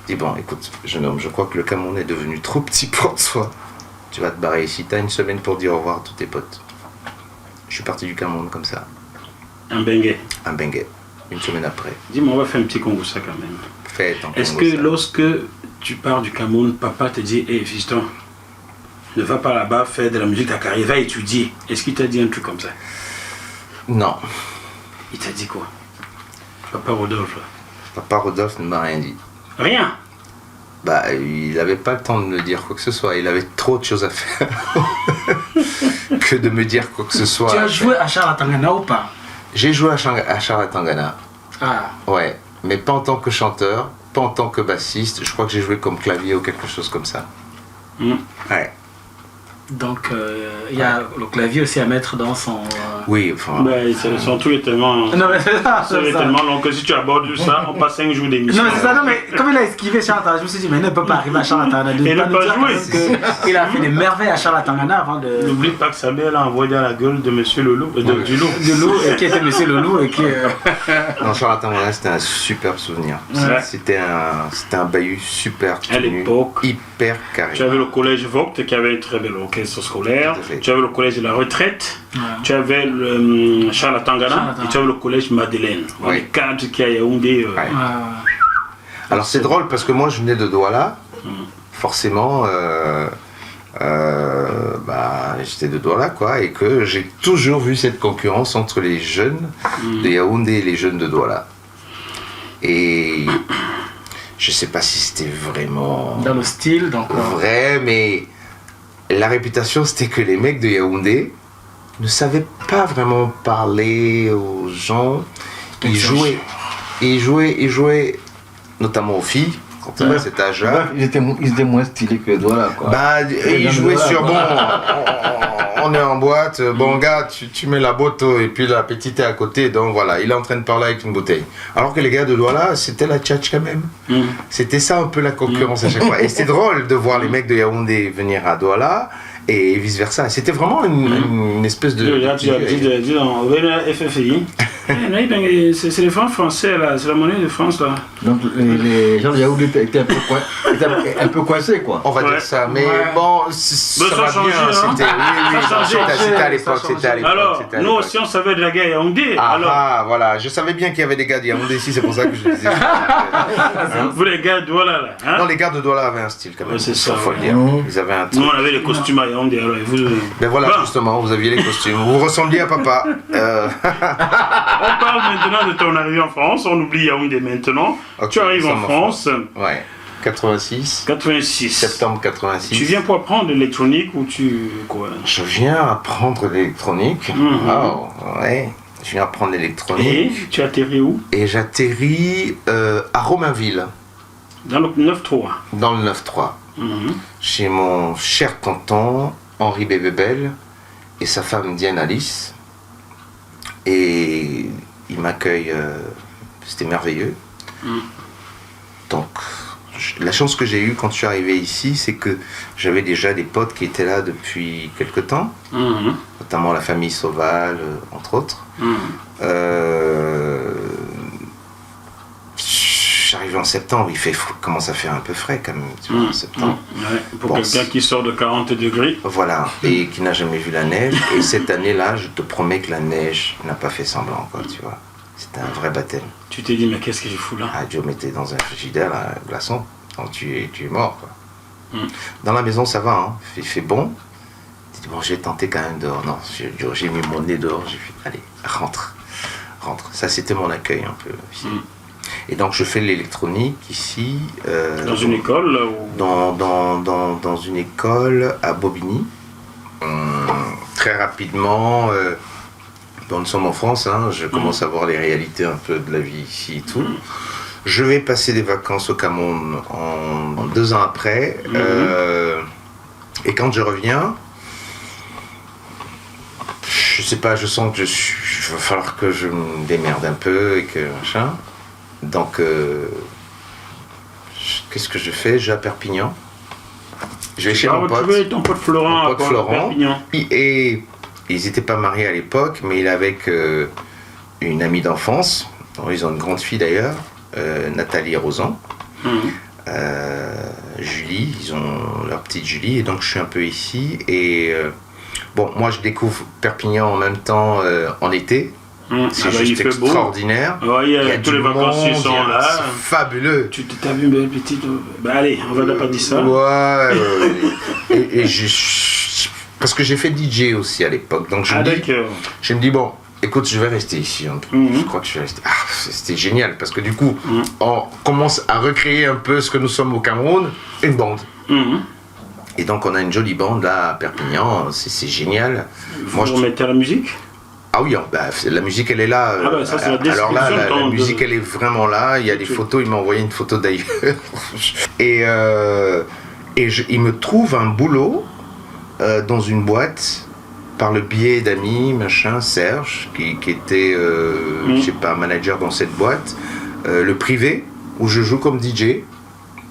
dit bon, écoute, jeune homme, je crois que le Cameroun est devenu trop petit pour toi. Tu vas te barrer ici, t'as une semaine pour dire au revoir à tous tes potes. Je suis parti du Cameroun comme ça. Un bengue. Un bengue. Une semaine après. Dis-moi, on va faire un petit Congo ça quand même. Faites en Est-ce Congo, que ça. lorsque tu pars du Cameroun, papa te dit, hé fiston, ne va pas là-bas faire de la musique, ta carrière, va étudier. Est-ce qu'il t'a dit un truc comme ça? Non. Il t'a dit quoi? Papa Rodolphe là. Papa Rodolphe ne m'a rien dit. Rien. Bah, il n'avait pas le temps de me dire quoi que ce soit. Il avait trop de choses à faire que de me dire quoi que ce soit. Tu as joué à Charatangana ou pas? J'ai joué à Charatangana. Ah. Ouais, mais pas en tant que chanteur, pas en tant que bassiste. Je crois que j'ai joué comme clavier ou quelque chose comme ça. Ouais. Donc, il y a le clavier aussi à mettre dans son... Oui, enfin... Ben, son truc est tellement... Non, mais c'est ça, c'est tellement long que si tu abordes ça, on passe 5 jours d'émission. Non, mais c'est ça, non, mais comme il a esquivé Charlatangana, je me suis dit, mais il ne peut pas arriver à Charlatangana. Il n'a pas joué. Il a fait des merveilles à Charlatangana avant de... N'oublie pas que sa mère l'a envoyé dans la gueule de Monsieur Loulou, du loup. De loup, et qui était Monsieur Loulou, et qui... Non, Charatangana, c'était un superbe souvenir. Ouais. C'était un bahut super À tenu, l'époque, hyper carré. tu avais le collège Vogt qui avait un très bel orchestre scolaire. Tu avais le collège de la retraite. Ouais. Tu avais le Charatangana et tu avais le collège Madeleine. Oui. Les cadres qui a Yaoundé. Ouais. Alors c'est drôle parce que moi je venais de Douala, forcément, j'étais de Douala quoi, et que j'ai toujours vu cette concurrence entre les jeunes de Yaoundé et les jeunes de Douala. Et je sais pas si c'était vraiment Dans le style, donc... vrai, mais la réputation c'était que les mecs de Yaoundé ne savaient pas vraiment parler aux gens. Ils jouaient notamment aux filles, quand on a cet âge-là. Ils étaient moins stylés que Douala, quoi. Bah, ils jouaient sur bon, on est en boîte, bon gars, tu mets la boto et puis la petite est à côté, donc voilà, il est en train de parler avec une bouteille. Alors que les gars de Douala, c'était la tchatch quand même. C'était ça un peu la concurrence à chaque fois. Et c'était drôle de voir les mecs de Yaoundé venir à Douala et vice versa. C'était vraiment une espèce de. Dis donc, la FFI. C'est les francs français là, c'est la monnaie de France là. Donc les gens de Yaoundé étaient un peu coincés, quoi. On va dire ça, mais bon, ça va change, bien. hein. C'était à l'époque, Alors, nous aussi on savait de la guerre Yaoundé. Ah, voilà, je savais bien qu'il y avait des gars de Yaoundé ici, c'est pour ça que je disais. Vous les gars de Douala là, hein? Non, les gars de Douala avaient un style quand même. C'est ça, faut le dire. Ils avaient un truc. Nous on avait les costumes à Yaoundé, alors vous... Ben voilà, justement, vous aviez les costumes. Vous ressembliez à papa. On parle maintenant de ton arrivée en France, on oublie Yaoundé maintenant. Okay, tu arrives en France. Ouais. 86. 86. Septembre 86. Tu viens pour apprendre l'électronique ou tu... quoi? Je viens apprendre l'électronique. Wow, ouais. Je viens apprendre l'électronique. Et tu atterris où? Et j'atterris à Romainville. Dans le 9-3. Dans le 9-3. chez mon cher tonton Henri Bébébel et sa femme Diane Alice. Et il m'accueille, c'était merveilleux. Donc, la chance que j'ai eue quand je suis arrivé ici, c'est que j'avais déjà des potes qui étaient là depuis quelque temps, notamment la famille Sauval, entre autres. J'arrive en septembre, commence à faire un peu frais quand même, tu vois, en septembre. Ouais, pour quelqu'un qui sort de 40 degrés. Voilà, et qui n'a jamais vu la neige. Et cette année-là, je te promets que la neige n'a pas fait semblant, quoi, tu vois. C'était un vrai baptême. Tu t'es dit, mais qu'est-ce que je fous là? Ah, Dieu mettait dans un frigidaire un glaçon, donc tu es mort, quoi. Dans la maison, ça va, hein. Il fait bon. Tu dis, bon, j'ai tenté quand même dehors. Non, j'ai mis mon nez dehors, j'ai fait, allez, rentre. Ça, c'était mon accueil un peu. Et donc je fais de l'électronique ici. Dans une école là, ou... dans une école à Bobigny. Très rapidement, nous sommes en France, hein, je commence à voir les réalités un peu de la vie ici et tout. Je vais passer des vacances au Cameroun en 2 ans après. Et quand je reviens, je sais pas, je sens que il va falloir que je me démerde un peu et que machin. Donc, qu'est-ce que je fais? Je vais à Perpignan. Je vais chez mon pote. Ton pote Florent, mon pote Florent. Perpignan. Et ils n'étaient pas mariés à l'époque, mais il est avec une amie d'enfance. Ils ont une grande fille d'ailleurs, Nathalie et Rosan. Julie, ils ont leur petite Julie, et donc je suis un peu ici. Et bon, moi je découvre Perpignan en même temps en été. C'est juste extraordinaire. Il y a tous les vacanciers sont là. C'est fabuleux. Tu t'as vu une belle petite. Ben allez, on va pas dire ça. Ouais. et parce que j'ai fait DJ aussi à l'époque. Donc je me dis, bon, écoute, je vais rester ici un peu. Je crois que je vais rester. Ah, c'était génial parce que du coup, on commence à recréer un peu ce que nous sommes au Cameroun, une bande. Et donc on a une jolie bande là à Perpignan, c'est génial. Vous remettez à la musique? Ah oui, la musique elle est là. Ça, c'est la alors là, la musique elle est vraiment là. Il y a des photos, il m'a envoyé une photo d'ailleurs. Et il me trouve un boulot dans une boîte par le biais d'amis, machin, Serge, qui était, je sais pas, manager dans cette boîte, le privé, où je joue comme DJ.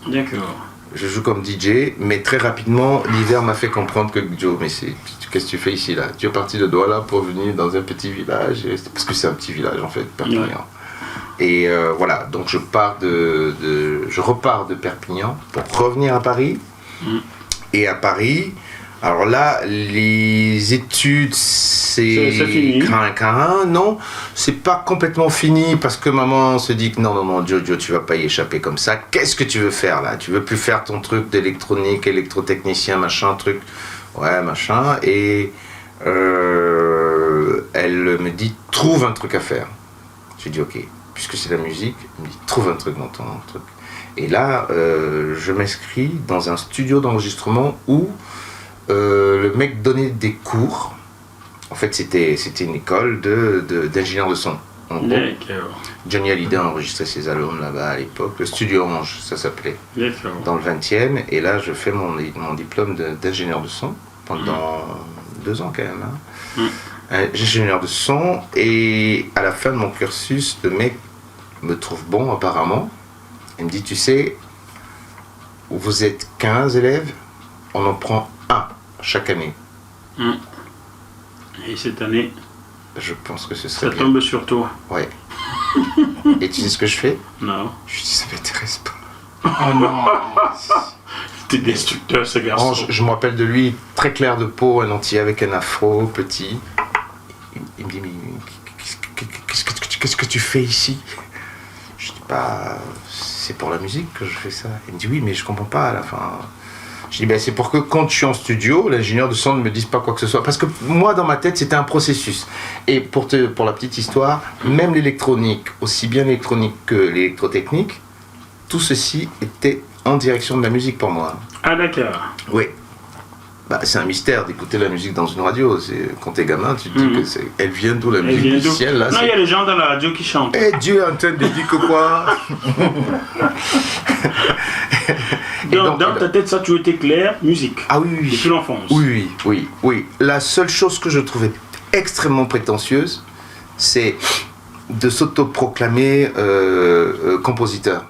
D'accord. Je joue comme DJ, mais très rapidement, l'hiver m'a fait comprendre que Joe, mais qu'est-ce que tu fais ici là? Tu es parti de Douala pour venir dans un petit village, parce que c'est un petit village en fait, Perpignan. Ouais. Et voilà, donc je repars de Perpignan pour revenir à Paris. Et à Paris, alors là, les études, c'est fini. Non, c'est pas complètement fini parce que maman se dit que non, Jojo, tu vas pas y échapper comme ça. Qu'est-ce que tu veux faire là? Tu veux plus faire ton truc d'électronique, électrotechnicien, machin, truc. Ouais, machin. Et elle me dit, trouve un truc à faire. Je dis, ok, puisque c'est la musique, elle me dit, trouve un truc dans ton truc. Et là, je m'inscris dans un studio d'enregistrement où le mec donnait des cours. En fait, c'était une école d'ingénieur de son. Johnny Hallyday a enregistré ses albums là-bas à l'époque. Le Studio Orange, ça s'appelait. Dans le 20e. Et là, je fais mon diplôme d'ingénieur de son pendant 2 ans quand même. Ingénieur de son. Et à la fin de mon cursus, le mec me trouve bon apparemment. Il me dit, tu sais, vous êtes 15 élèves, on en prend 1 chaque année. Et cette année, je pense que ce serait ça tombe sur toi. Ouais. Et tu sais ce que je fais? Non. Je dis, ça m'intéresse pas. Oh non. T'es destructeur ce garçon. Je me rappelle de lui, très clair de peau, un entier avec un afro, petit. Il me dit, mais qu'est-ce que tu fais ici? Je dis, bah, c'est pour la musique que je fais ça. Il me dit, oui, mais je comprends pas à la fin. Je dis, ben, c'est pour que quand je suis en studio, l'ingénieur de son ne me dise pas quoi que ce soit. Parce que moi, dans ma tête, c'était un processus. Et pour la petite histoire, même l'électronique, aussi bien l'électronique que l'électrotechnique, tout ceci était en direction de la musique pour moi. Ah d'accord. Oui. Bah, c'est un mystère d'écouter la musique dans une radio. Quand t'es gamin, tu te dis que elle vient d'où la musique du ciel là. Non, il y a les gens dans la radio qui chantent. Eh, Dieu est en train de dire que quoi. Dans ta tête, ça, tu étais clair, musique. Ah oui, oui. Depuis l'enfance. Oui. La seule chose que je trouvais extrêmement prétentieuse, c'est de s'autoproclamer compositeur.